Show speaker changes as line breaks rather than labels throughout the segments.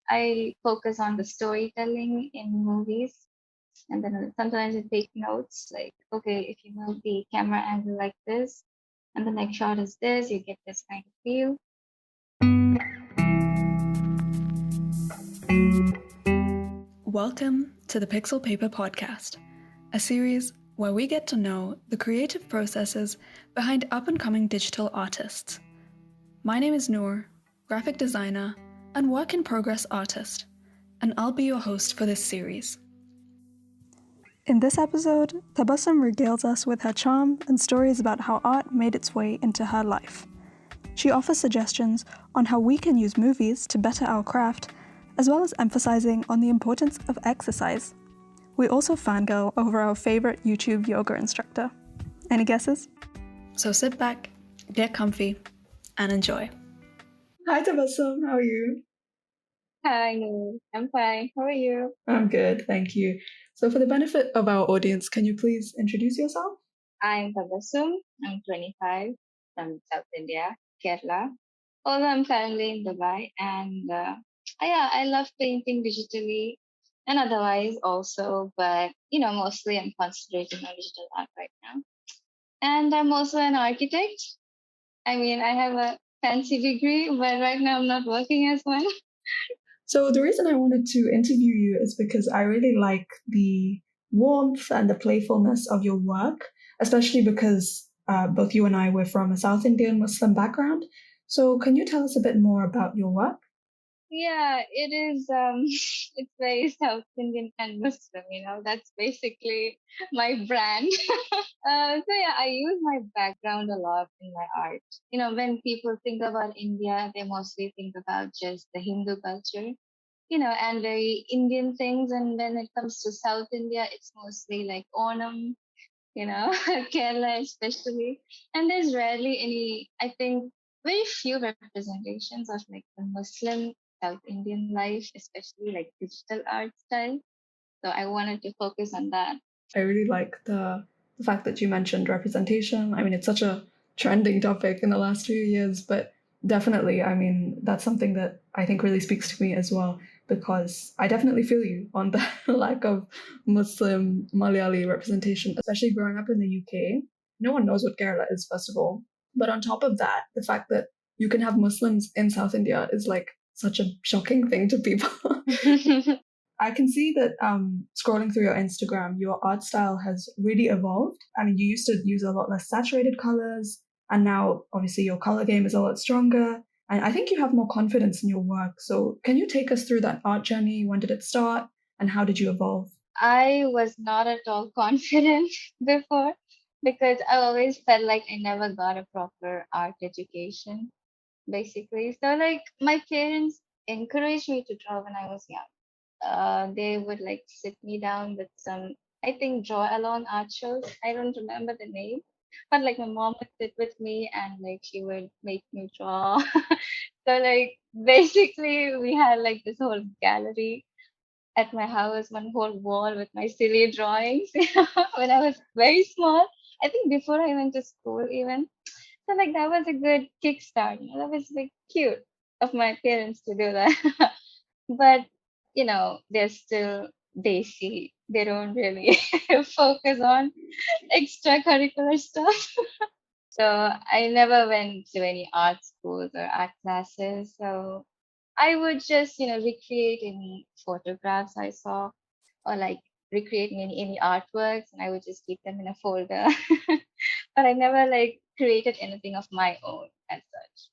I focus on the storytelling in movies, and then sometimes I take notes like, okay, if you move the camera angle like this, and the next shot is this, you get this kind of feel.
Welcome to the Pixel Paper Podcast, a series where we get to know the creative processes behind up-and-coming digital artists. My name is Noor, graphic designer and work-in-progress artist, and I'll be your host for this series. In this episode, Tabassum regales us with her charm and stories about how art made its way into her life. She offers suggestions on how we can use movies to better our craft, as well as emphasizing on the importance of exercise. We also fangirl over our favorite YouTube yoga instructor. Any guesses? So sit back, get comfy, and enjoy. Hi Tabassum, how are you?
Hi, Noor. I'm fine. How are you?
I'm good, thank you. So for the benefit of our audience, can you please introduce yourself?
I'm Tabassum. I'm 25 from South India, Kerala. Although I'm currently in Dubai, and yeah, I love painting digitally and otherwise also, but mostly I'm concentrating on digital art right now. And I'm also an architect. I mean, I have a fancy degree, but right now I'm not working as one.
So the reason I wanted to interview you is because I really like the warmth and the playfulness of your work, especially because both you and I were from a South Indian Muslim background. So can you tell us a bit more about your work?
Yeah, it is. It's very South Indian and Muslim. That's basically my brand. So yeah, I use my background a lot in my art. When people think about India, they mostly think about just the Hindu culture, and very Indian things. And when it comes to South India, it's mostly like Onam, Kerala especially. And there's rarely any, I think, very few representations of like the Muslim South Indian life, especially like digital art style. So I wanted to focus on that.
I really like the fact that you mentioned representation. I mean, it's such a trending topic in the last few years, but definitely, I mean, that's something that I think really speaks to me as well, because I definitely feel you on the lack of Muslim Malayali representation, especially growing up in the UK. No one knows what Kerala is, first of all. But on top of that, the fact that you can have Muslims in South India is like such a shocking thing to people. I can see that scrolling through your Instagram, your art style has really evolved. I mean, you used to use a lot less saturated colors, and now obviously your color game is a lot stronger. And I think you have more confidence in your work. So, can you take us through that art journey? When did it start, and how did you evolve?
I was not at all confident before because I always felt like I never got a proper art education, basically. So, like, my parents encouraged me to draw when I was young. They would like sit me down with some, I think, draw along art shows. I don't remember the name, but like my mom would sit with me and like she would make me draw. So like basically we had like this whole gallery at my house, one whole wall with my silly drawings when I was very small. I think before I went to school even. So like that was a good kickstart. That was like cute of my parents to do that. But they're still desi. They don't really focus on extracurricular stuff. So I never went to any art schools or art classes. So I would just recreate any photographs I saw, or like recreate any artworks, and I would just keep them in a folder. But I never like created anything of my own as such.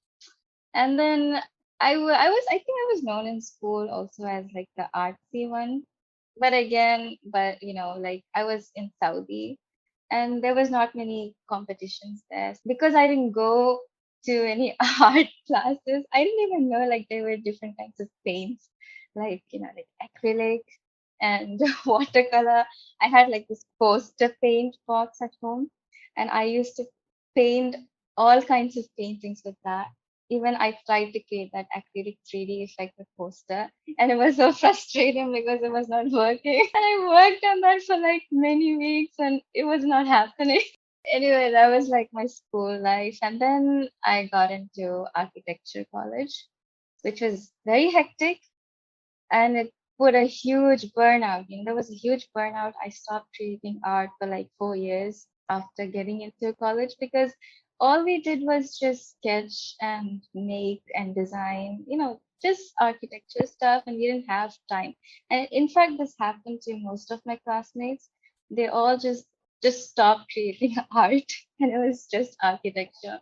And then I think I was known in school also as like the artsy one. But again, like I was in Saudi and there was not many competitions there because I didn't go to any art classes. I didn't even know like there were different kinds of paints, like like acrylic and watercolor. I had like this poster paint box at home, and I used to paint all kinds of paintings with that. Even I tried to create that acrylic 3D effect with poster, and it was so frustrating because it was not working. And I worked on that for like many weeks, and it was not happening. Anyway, that was like my school life, and then I got into architecture college, which was very hectic. and it put a huge burnout. There was a huge burnout. I stopped creating art for like 4 years after getting into college because all we did was just sketch and make and design, just architecture stuff, and we didn't have time. And in fact, this happened to most of my classmates. They all just stopped creating art, and it was just architecture.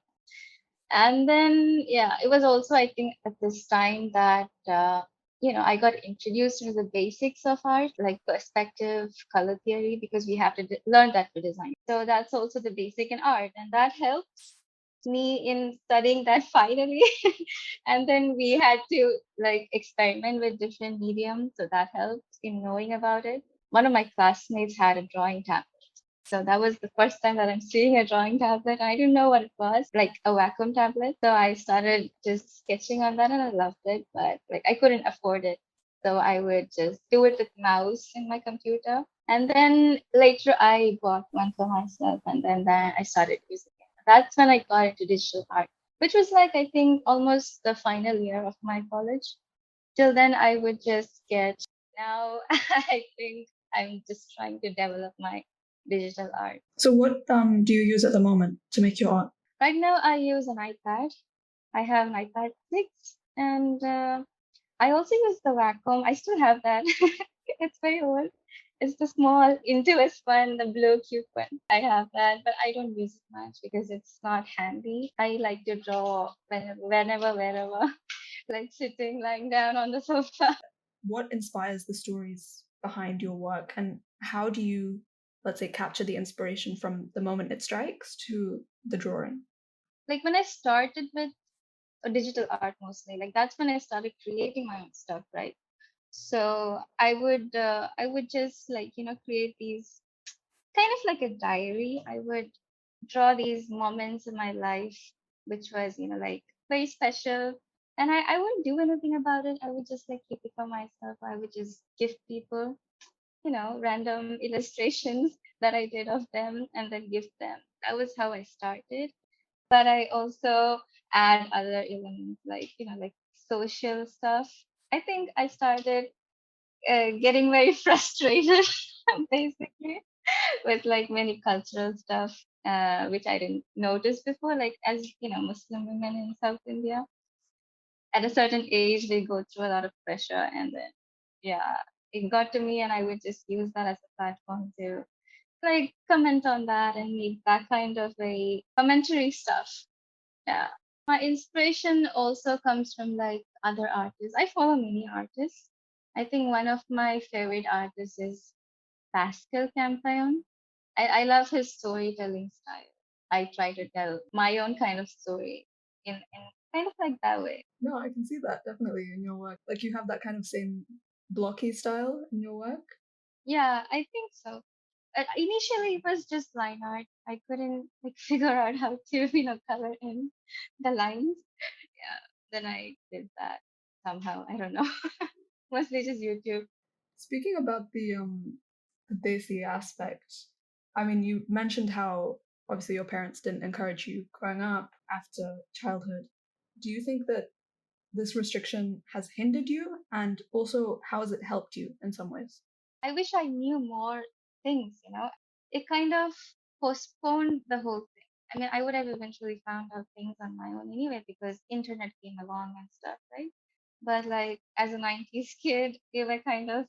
And then, yeah, it was also, I think, at this time that, I got introduced to the basics of art, like perspective, color theory, because we have to learn that for design. So that's also the basic in art. And that helped me in studying that finally. And then we had to like experiment with different mediums. So that helped in knowing about it. One of my classmates had a drawing tablet. So that was the first time that I'm seeing a drawing tablet. I didn't know what it was, like a vacuum tablet. So I started just sketching on that and I loved it, but like I couldn't afford it. So I would just do it with mouse in my computer. And then later I bought one for myself and then I started using it. That's when I got into digital art, which was like I think almost the final year of my college. Till then I would just sketch. Now I think I'm just trying to develop my digital art.
So, what do you use at the moment to make your art?
Right now, I use an iPad. I have an iPad 6, and I also use the Wacom. I still have that. It's very old. It's the small Intuos one, the blue cute one. I have that, but I don't use it much because it's not handy. I like to draw whenever, wherever, like sitting, lying down on the sofa.
What inspires the stories behind your work, and how do you, let's say, capture the inspiration from the moment it strikes to the drawing?
Like when I started with digital art mostly, like that's when I started creating my own stuff, right? So I would just like create these kind of like a diary. I would draw these moments in my life which was like very special, and I wouldn't do anything about it. I would just like keep it for myself. I would just give people random illustrations that I did of them and then give them. That was how I started, but I also add other elements like like social stuff. I think I started getting very frustrated basically with like many cultural stuff, which I didn't notice before. Like as Muslim women in South India, at a certain age they go through a lot of pressure, and then yeah, it got to me, and I would just use that as a platform to like comment on that and make that kind of a commentary stuff. Yeah. My inspiration also comes from like other artists. I follow many artists. I think one of my favorite artists is Pascal Campion. I love his storytelling style. I try to tell my own kind of story in kind of like that way.
No, I can see that definitely in your work. Like you have that kind of same blocky style in your work.
Yeah, I think so. Initially, it was just line art. I couldn't like figure out how to color in the lines. Yeah, then I did that somehow. I don't know. Mostly just YouTube.
Speaking about the desi aspect, I mean, you mentioned how obviously your parents didn't encourage you growing up after childhood. Do you think that this restriction has hindered you, and also how has it helped you in some ways?
I wish I knew more things. It kind of postponed the whole thing. I mean, I would have eventually found out things on my own anyway because internet came along and stuff, right? But like as a 90s kid, we were kind of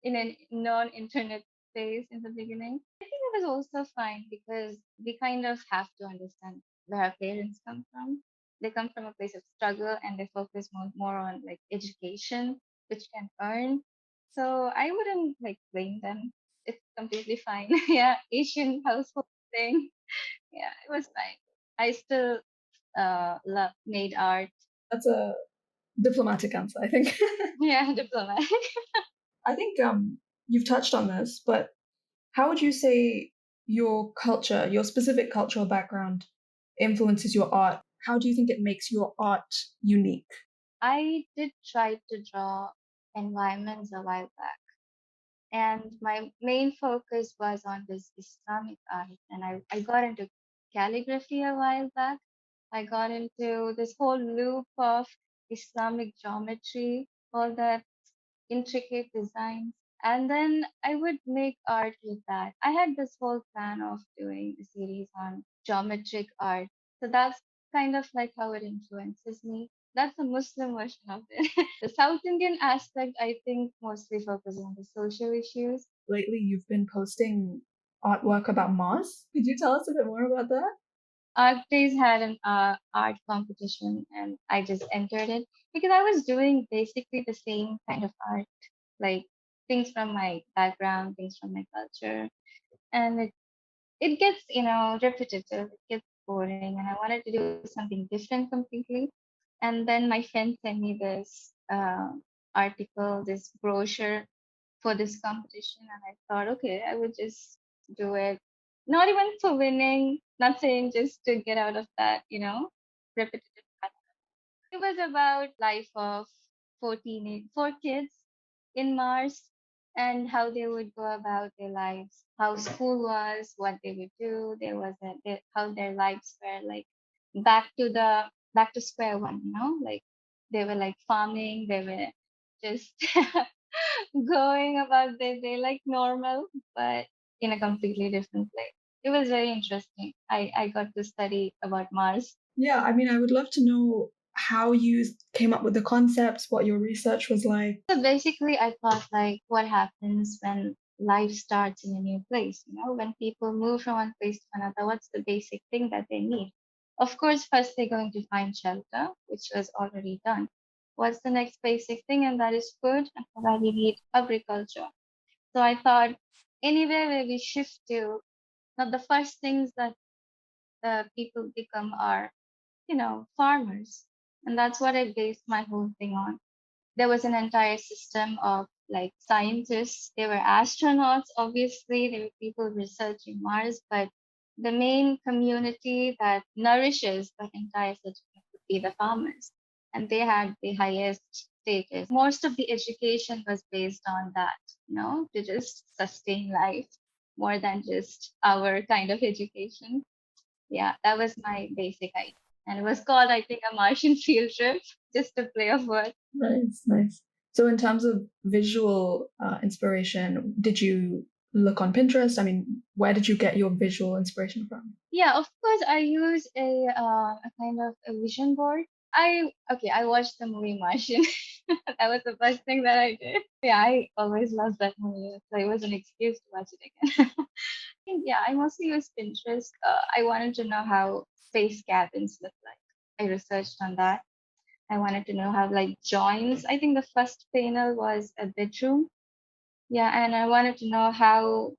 in a non-internet phase in the beginning. I think it was also fine because we kind of have to understand where our parents come from. They come from a place of struggle and they focus more on like education, which can earn. So I wouldn't like blame them. It's completely fine. Yeah, Asian household thing. Yeah, it was fine. I still love made art.
That's a diplomatic answer, I think.
Yeah, diplomatic.
I think you've touched on this, but how would you say your culture, your specific cultural background, influences your art? How do you think it makes your art unique?
I did try to draw environments a while back, and my main focus was on this Islamic art. And I got into calligraphy a while back. I got into this whole loop of Islamic geometry, all that. intricate designs. And then I would make art with that. I had this whole plan of doing a series on geometric art. So that's kind of like how it influences me. That's a Muslim version of it. The South Indian aspect, I think, mostly focuses on the social issues.
Lately, you've been posting artwork about Mars. Could you tell us a bit more about that?
Art Days had an art competition and I just entered it because I was doing basically the same kind of art, like things from my background, things from my culture. And it gets, repetitive, it gets boring. And I wanted to do something different completely. And then my friend sent me this article, this brochure for this competition, and I thought, okay, I would just do it. Not even for winning, not saying just to get out of that, repetitive pattern. It was about life of four kids in Mars and how they would go about their lives, how school was, what they would do. There was how their lives were like back to the back to square one, like they were like farming, they were just going about their day like normal, but in a completely different place. It was very interesting. I got to study about Mars.
Yeah, I mean, I would love to know how you came up with the concepts, what your research was like.
So basically, I thought like what happens when life starts in a new place, when people move from one place to another, what's the basic thing that they need? Of course, first they're going to find shelter, which was already done. What's the next basic thing? And that is food. And for that, we need agriculture. So I thought anywhere where we shift to, now the first things that people become are, farmers. And that's what I based my whole thing on. There was an entire system of like scientists. There were astronauts, obviously. There were people researching Mars, but the main community that nourishes the entire system would be the farmers. And they had the highest status. Most of the education was based on that, to just sustain life more than just our kind of education. Yeah, that was my basic idea. And it was called, I think, a Martian field trip, just a play of words.
Nice, nice. So, in terms of visual inspiration, did you look on Pinterest? I mean, where did you get your visual inspiration from?
Yeah, of course, I use a kind of a vision board. I watched the movie Martian. That was the first thing that I did. Yeah, I always loved that movie, so it was an excuse to watch it again. Yeah, I mostly use Pinterest. I wanted to know how space cabins look like. I researched on that. I wanted to know how like joints. I think the first panel was a bedroom. Yeah, and I wanted to know how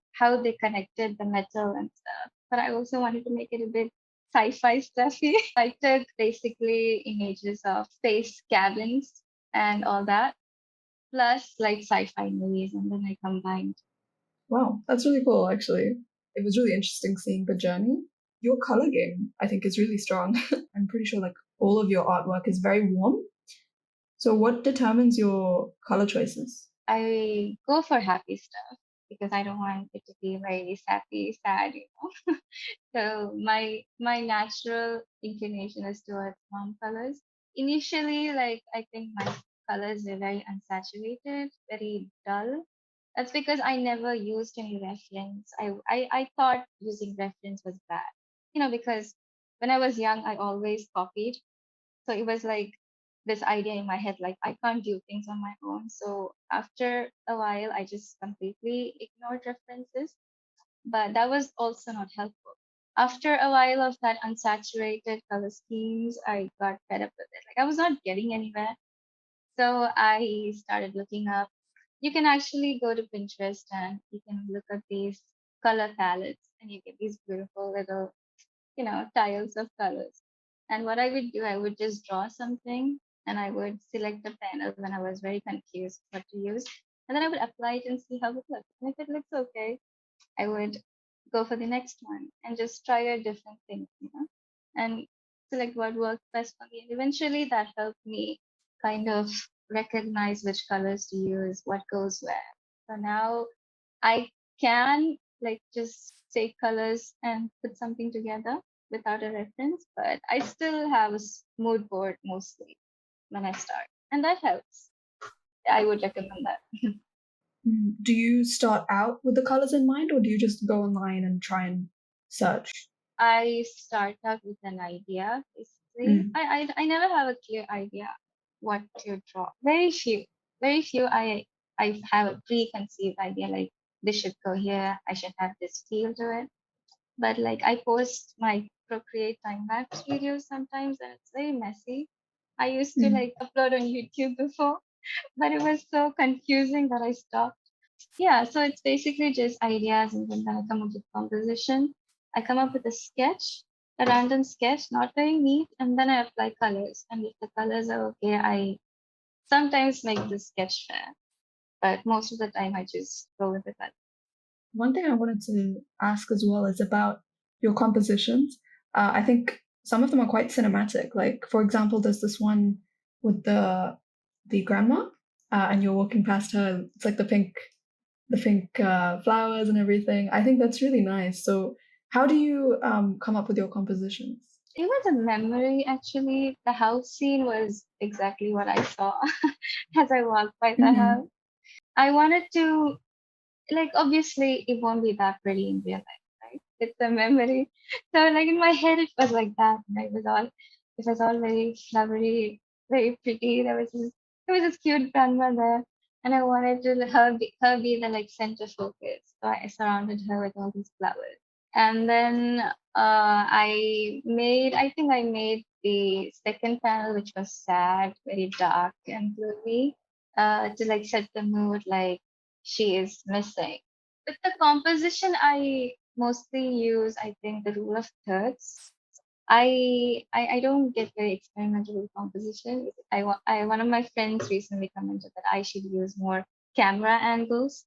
they connected the metal and stuff. But I also wanted to make it a bit sci-fi stuffy. I took basically images of space cabins and all that, plus like sci-fi movies, and then I combined.
Wow, that's really cool, actually. It was really interesting seeing the journey. Your color game, I think, is really strong. I'm pretty sure like all of your artwork is very warm. So, what determines your color choices?
I go for happy stuff because I don't want it to be very sappy, sad. So my natural inclination is towards warm colors. Initially, like I think my colors were very unsaturated, very dull. That's because I never used any reference. I thought using reference was bad. Because when I was young, I always copied. So it was like this idea in my head, like I can't do things on my own. So after a while, I just completely ignored references, but that was also not helpful. After a while of that unsaturated color schemes, I got fed up with it. Like I was not getting anywhere. So I started looking up. You can actually go to Pinterest and you can look at these color palettes and you get these beautiful little, tiles of colors. And what I would do, I would just draw something and I would select the panel when I was very confused what to use. And then I would apply it and see how it looks. And if it looks okay, I would go for the next one and just try a different thing, and select what works best for me. And eventually that helped me kind of recognize which colors to use, what goes where. So now I can like just take colors and put something together without a reference, but I still have a mood board mostly when I start, and that helps. I would recommend that.
Do you start out with the colors in mind, or do you just go online and try and search?
I start out with an idea, basically.
Mm,
I never have a clear idea what to draw. Very few I have a preconceived idea like this should go here, I should have this feel to it. But like I post my Procreate time lapse videos sometimes and it's very messy. I used to
mm,
like upload on YouTube before, but it was so confusing that I stopped. Yeah, so it's basically just ideas and then I come up with composition. I come up with a sketch, a random sketch, not very neat, and then I apply colors. And if the colors are okay, I sometimes make the sketch fair, but most of the time I just go with the color.
One thing I wanted to ask as well is about your compositions. I think some of them are quite cinematic. Like, for example, there's this one with the grandma, and you're walking past her. It's like the pink flowers and everything. I think that's really nice. So, how do you come up with your compositions?
It was a memory actually. The house scene was exactly what I saw as I walked by the
Mm-hmm.
house. I wanted to like obviously it won't be that pretty in real life, right? It's a memory. So like in my head it was like that. And it was all very flowery, very pretty. There was this cute grandma there and I wanted to her be the like center focus. So I surrounded her with all these flowers. And then I think I made the second panel which was sad, very dark and gloomy, to like set the mood like she is missing. With the composition, I mostly use, I think, the rule of thirds. I don't get very experimental with composition. One of my friends recently commented that I should use more camera angles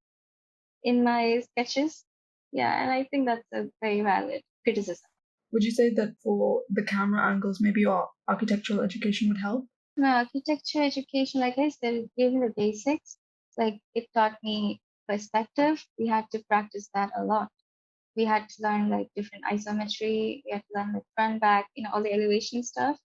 in my sketches. Yeah, and I think that's a very valid criticism.
Would you say that for the camera angles, maybe your architectural education would help?
My architecture education, like I said, it gave me the basics. Like it taught me perspective. We had to practice that a lot. We had to learn like different isometry. We had to learn like front, back, all the elevation stuff.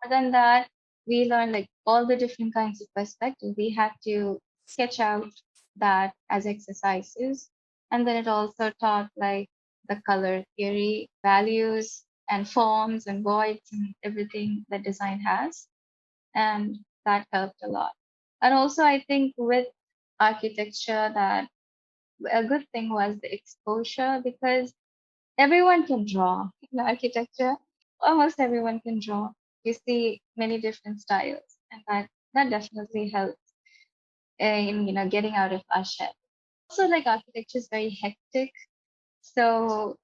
More than that, we learned like all the different kinds of perspective. We had to sketch out that as exercises. And then it also taught like the color theory, values and forms and voids and everything that design has. And that helped a lot. And also I think with architecture that a good thing was the exposure because everyone can draw in architecture. Almost everyone can draw. You see many different styles, and that definitely helps in getting out of our shed. Also, like architecture is very hectic, so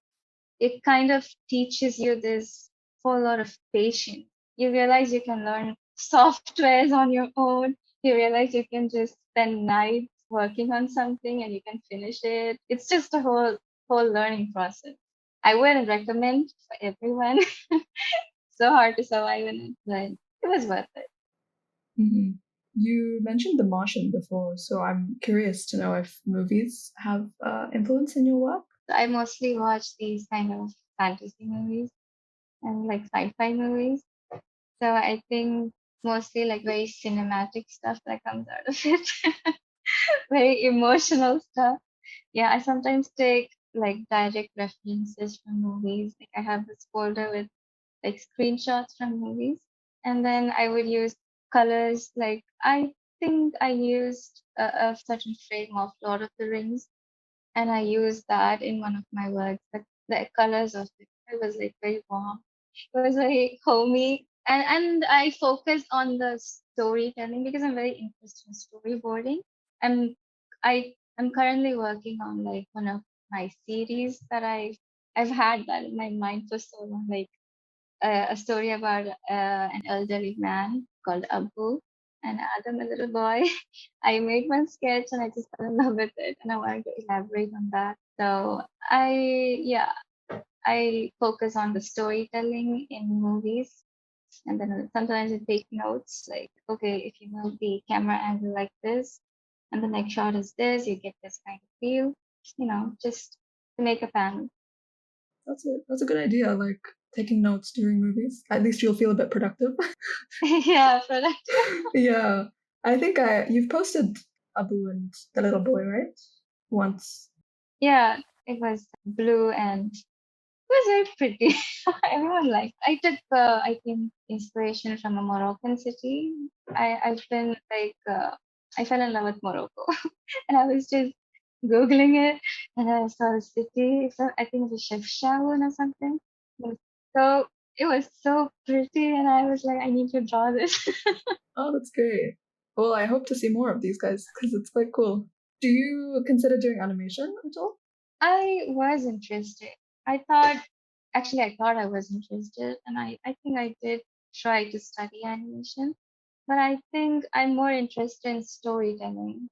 it kind of teaches you this whole lot of patience. You realize you can learn softwares on your own. You realize you can just spend nights working on something and you can finish it. It's just a whole learning process. I wouldn't recommend for everyone. So hard to survive in it, but it was worth it.
Hmm. You mentioned The Martian before, so I'm curious to know if movies have influence in your work.
So I mostly watch these kind of fantasy movies and like sci-fi movies. So I think mostly like very cinematic stuff that comes out of it, very emotional stuff. Yeah, I sometimes take like direct references from movies. Like I have this folder with like screenshots from movies, and then I would use colors. Like I think I used a certain frame of Lord of the Rings and I used that in one of my works. The colors of it was like very warm. It was very homey, and I focus on the storytelling because I'm very interested in storyboarding. I'm I'm currently working on like one of my series that I've had that in my mind for so long, like a story about an elderly man called Abu and Adam, a little boy. I made one sketch and I just fell in love with it, and I wanted to elaborate on that. So yeah, I focus on the storytelling in movies, and then sometimes I take notes like, okay, if you move the camera angle like this, and the next shot is this, you get this kind of feel, just to make a panel.
That's a good idea. Like taking notes during movies. At least you'll feel a bit productive.
Yeah, product.
Yeah. I think you've posted Abu and the little boy, right? Once.
Yeah, it was blue and it was very pretty. Everyone liked. I took, I think, inspiration from a Moroccan city. I've been like, I fell in love with Morocco, and I was just googling it, and I saw the city. So I think it was Chefchaouen or something. It was so it was so pretty, and I was like, I need to draw this.
Oh, that's great. Well, I hope to see more of these guys because it's quite cool. Do you consider doing animation at all?
I was interested. I thought I was interested, and I think I did try to study animation, but I think I'm more interested in storytelling,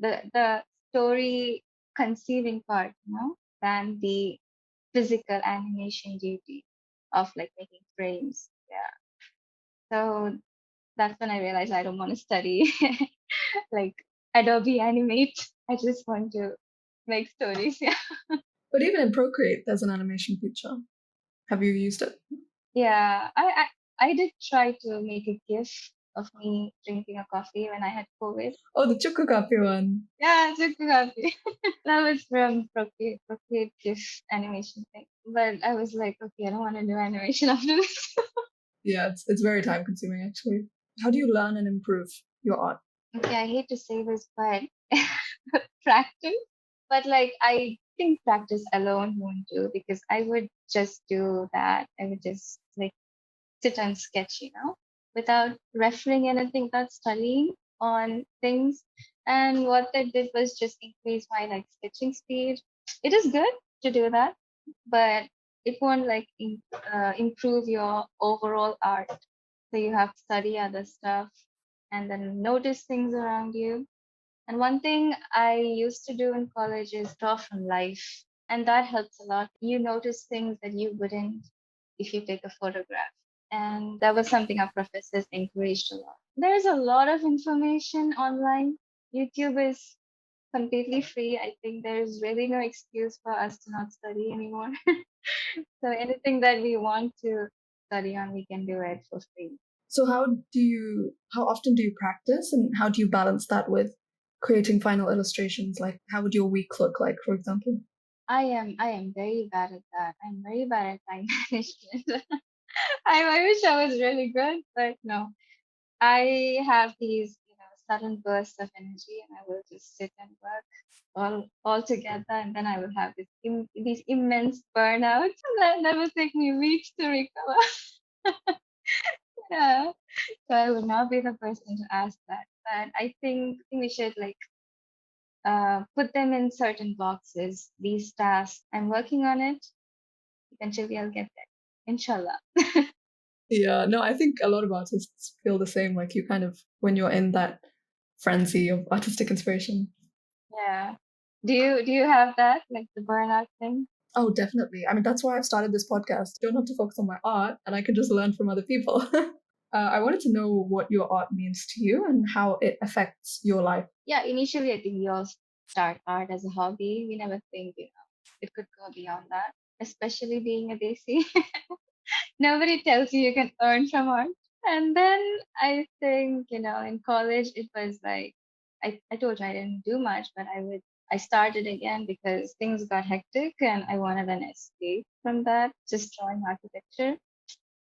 the story conceiving part, than the physical animation duty of like making frames. Yeah. So that's when I realized I don't want to study like Adobe Animate. I just want to make stories. Yeah.
But even in Procreate, there's an animation feature. Have you used it?
Yeah. I did try to make a GIF of me drinking a coffee when I had COVID.
Oh, the Chuku Copy one.
Yeah, drinking coffee. That was from Procreate GIF animation thing. But I was like, okay, I don't want to do animation after this.
Yeah, it's very time consuming actually. How do you learn and improve your art?
Okay, I hate to say this, but practice. But like, I think practice alone won't do because I would just do that. I would just like sit and sketch, without referring anything, without studying on things. And what that did was just increase my like sketching speed. It is good to do that, but it won't like improve your overall art. So you have to study other stuff and then notice things around you. And one thing I used to do in college is draw from life. And that helps a lot. You notice things that you wouldn't if you take a photograph. And that was something our professors encouraged a lot. There's a lot of information online. YouTube is completely free. I think there's really no excuse for us to not study anymore. So anything that we want to study on, we can do it for free.
So how often do you practice and how do you balance that with creating final illustrations? Like how would your week look like, for example?
I am very bad at that. I'm very bad at time management. I wish I was really good, but no. I have these, sudden bursts of energy, and I will just sit and work all together, and then I will have these immense burnouts that will take me weeks to recover. Yeah, so I would not be the person to ask that, but I think we should like put them in certain boxes. These tasks, I'm working on it. Eventually, I'll get there. Inshallah.
Yeah, no, I think a lot of artists feel the same. Like you kind of, when you're in that frenzy of artistic inspiration.
Yeah. Do you have that, like the burnout thing?
Oh, definitely. I mean, that's why I've started this podcast. I don't have to focus on my art and I can just learn from other people. I wanted to know what your art means to you and how it affects your life.
Yeah, initially I think we all start art as a hobby. We never think, it could go beyond that, especially being a desi. Nobody tells you can earn from art. And then I think, in college it was like I told you I didn't do much, but I started again because things got hectic and I wanted an escape from that, just drawing architecture.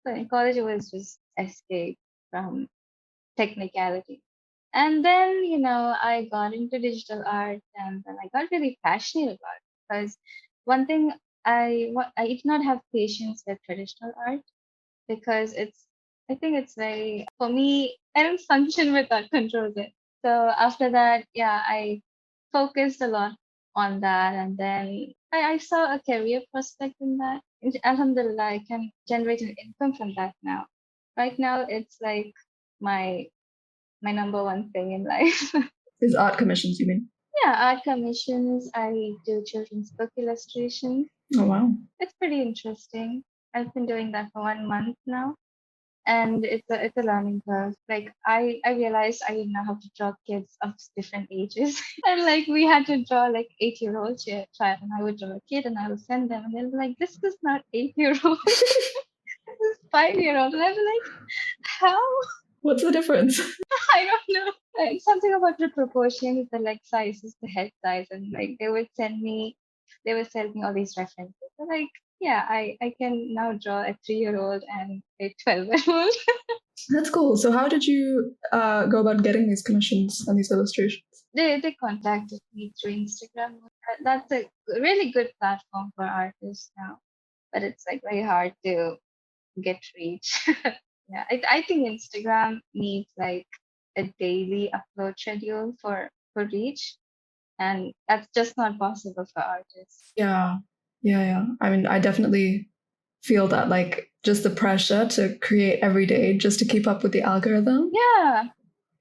So in college it was just escape from technicality. And then, I got into digital art and then I got really passionate about it because one thing I did not have patience with traditional art because I think it's very, for me, I don't function without control it. So after that, yeah, I focused a lot on that and then I saw a career prospect in that. And Alhamdulillah, I can generate an income from that now. Right now, it's like my my number one thing in life.
Is art commissions, you mean?
Yeah, art commissions. I do children's book illustrations.
Oh, wow.
It's pretty interesting. I've been doing that for 1 month now, and it's a learning curve. Like I realized I didn't know how to draw kids of different ages, and like we had to draw like 8-year-old child, and I would draw a kid, and I would send them, and they're like, "This is not 8-year-old. This is 5-year-old." And I'm like, "How?"
What's the difference?
I don't know. Like something about the proportions, the leg sizes, the head size, and like they would send me all these references. So, like, yeah, I can now draw a 3-year old and a 12-year old.
That's cool. So how did you go about getting these commissions and these illustrations?
They contacted me through Instagram. That's a really good platform for artists now, but it's like very hard to get reach. Yeah, I think Instagram needs like a daily upload schedule for reach, and that's just not possible for artists.
Yeah, yeah. I mean, I definitely feel that like just the pressure to create every day just to keep up with the algorithm.
Yeah,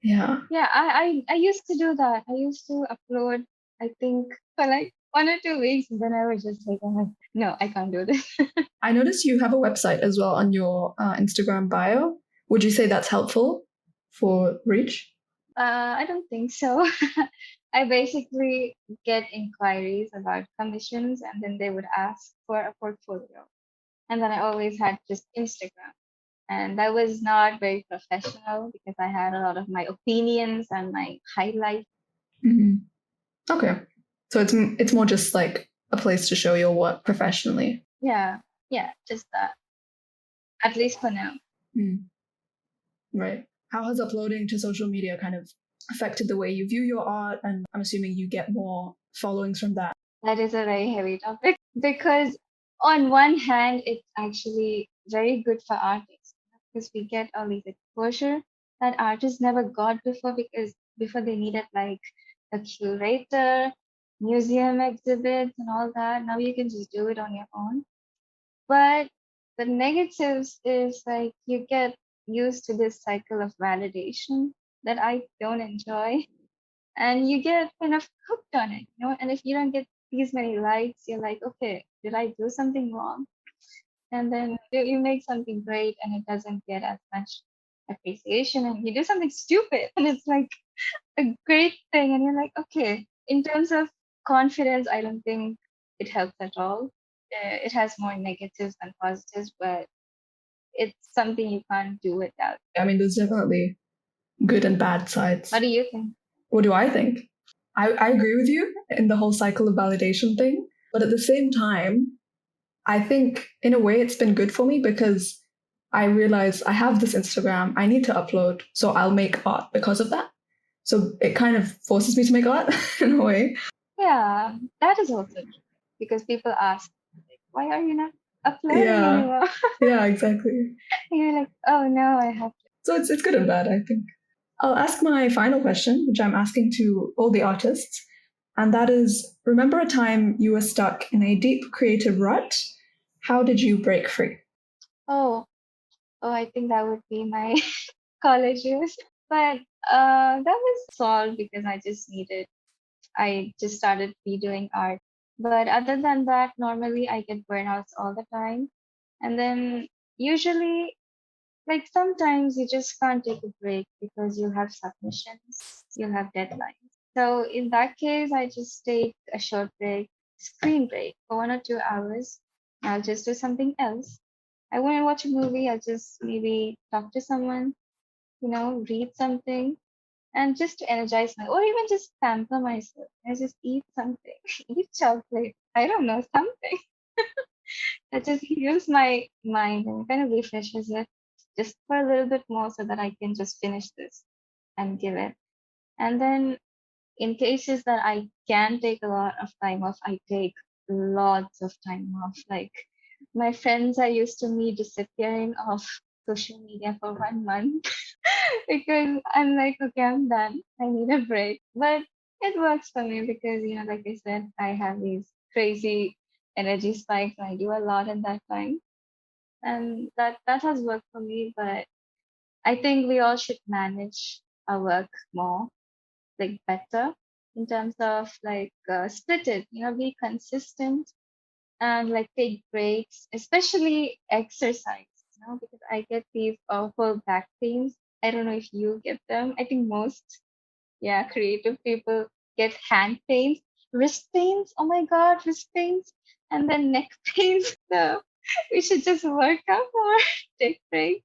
Yeah.
yeah. I used to do that. I used to upload. I think for like 1 or 2 weeks, and then I was just like, oh, no, I can't do this.
I noticed you have a website as well on your Instagram bio. Would you say that's helpful for reach?
I don't think so. I basically get inquiries about commissions, and then they would ask for a portfolio. And then I always had just Instagram. And that was not very professional because I had a lot of my opinions and my highlights.
Mm-hmm. Okay. So it's more just like a place to show your work professionally.
Yeah, yeah, just that, at least for now.
Mm, right. How has uploading to social media kind of affected the way you view your art? And I'm assuming you get more followings from that.
That is a very heavy topic because, on one hand, it's actually very good for artists because we get all these exposure that artists never got before because before they needed like a curator, museum exhibits, and all that. Now you can just do it on your own. But the negatives is like you get used to this cycle of validation that I don't enjoy, and you get kind of hooked on it, you know. And if you don't get these many likes, you're like, okay, did I do something wrong? And then you make something great and it doesn't get as much appreciation, and you do something stupid and it's like a great thing, and you're like, okay, in terms of confidence, I don't think it helps at all. It has more negatives than positives, but it's something you can't do without.
I mean, there's definitely good and bad
What
sides.
do you think?
What do I think? I agree with you in the whole cycle of validation thing. But at the same time, I think in a way it's been good for me because I realize I have this Instagram, I need to upload, so I'll make art because of that. So it kind of forces me to make art in a way.
Yeah, that is also true because people ask, like, why are you not uploading
Yeah,
anymore?
yeah, exactly.
And you're like, oh no, I have to.
So it's good and bad, I think. I'll ask my final question, which I'm asking to all the artists, and that is remember a time you were stuck in a deep creative rut? How did you break free?
Oh, oh, I think that would be my college years. But that was solved because I just started redoing art. But other than that, normally I get burnouts all the time. And then usually, like sometimes you just can't take a break because you have submissions, you have deadlines. So in that case, I just take a short break, screen break for 1 or 2 hours. I'll just do something else. I want to watch a movie. I'll just maybe talk to someone, read something, and just to energize or even just pamper myself. I just eat something, eat chocolate. I don't know, something that just heals my mind and kind of refreshes it just for a little bit more so that I can just finish this and give it. And then in cases that I can take a lot of time off, I take lots of time off. Like my friends are used to me disappearing off social media for 1 month because I'm like, okay, I'm done. I need a break. But it works for me because, like I said, I have these crazy energy spikes and I do a lot in that time. And that has worked for me. But I think we all should manage our work more, like better in terms of like split it, be consistent and like take breaks, especially exercise, because I get these awful back pains. I don't know if you get them. I think most, yeah, creative people get hand pains, wrist pains. Oh my God, wrist pains, and then neck pains. So we should just work out more, take breaks.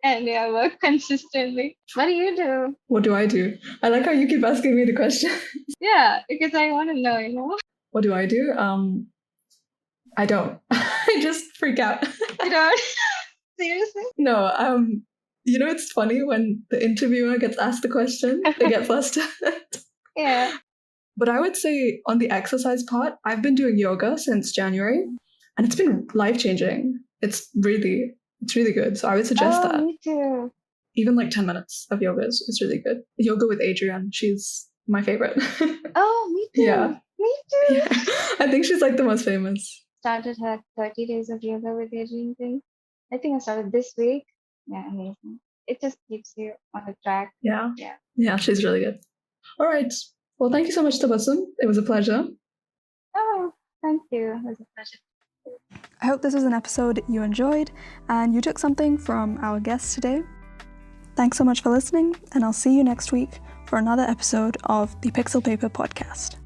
and yeah, work consistently. What do you do?
What do I do? I like how you keep asking me the question.
Yeah, because I want to know.
What do I do? I don't. I just freak out.
You don't? Seriously?
No, it's funny when the interviewer gets asked the question, they get flustered.
Yeah.
But I would say on the exercise part, I've been doing yoga since January, and it's been life-changing. It's really good. So I would suggest that.
Me too.
Even like 10 minutes of yoga is really good. Yoga with Adrienne, she's my favorite.
Oh, me too.
Yeah.
Me too.
Yeah. I think she's like the most famous.
Started her 30 days of yoga with Adrian thing. I think I started this week. Yeah, amazing. It just keeps you on the track.
Yeah.
Yeah.
Yeah, she's really good. All right. Well, thank you so much, Tabassum. It was a pleasure.
Oh, thank you. It was a pleasure.
I hope this was an episode you enjoyed and you took something from our guests today. Thanks so much for listening, and I'll see you next week for another episode of the Pixel Paper Podcast.